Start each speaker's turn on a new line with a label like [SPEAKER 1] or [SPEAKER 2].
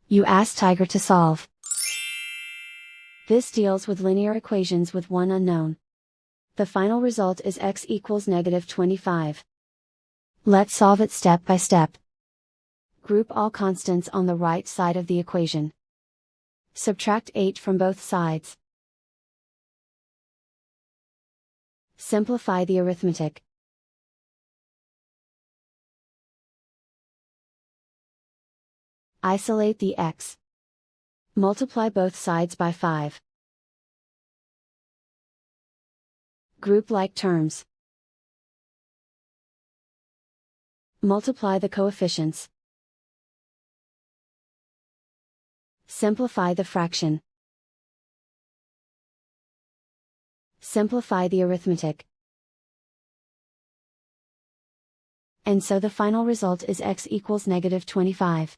[SPEAKER 1] You ask Tiger to solve. This deals with linear equations with one unknown. The final result is x equals -25. Let's solve it step by step. Group all constants on the right side of the equation. Subtract 8 from both sides. Simplify the arithmetic. Isolate the x. Multiply both sides by 5. Group like terms. Multiply the coefficients. Simplify the fraction. Simplify the arithmetic. And so the final result is x equals -25.